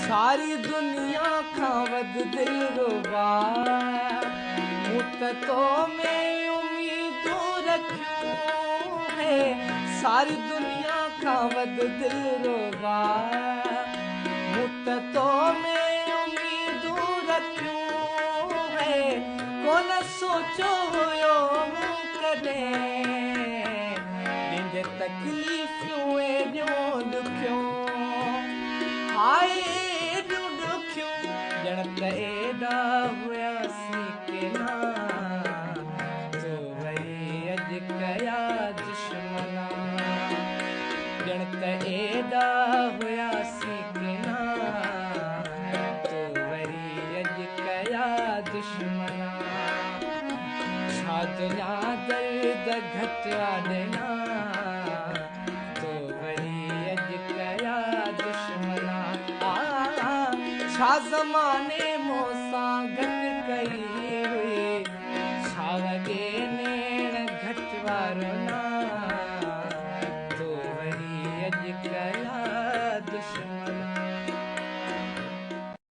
सारी दुनिया खां वध दिल रुबा मूं तो में उम्मीदूं रखियूं है सारी दुनिया खां वध दिल रुबा मूं तो में उम्मीदूं रखियूं है कोन सोचो हुयो मूं कॾहिं ॾिंदे तकलीफ़ूं एॾियूं ॾुखियूं हाय एॾियूं ॾुखियूं ॼण त एॾा हुयासीं के ना तो वरी अॼु कया दुश्मना ॼण त एॾा हुयासीं के ना तो वरी अॼु कया दुश्मना छा दुनिया दर्द घटि ॾिना तो वरी अॼु कया दुश्मना छा ज़माने मूंसां घटि कई हुई छा वॻे नेण घटि वारो ना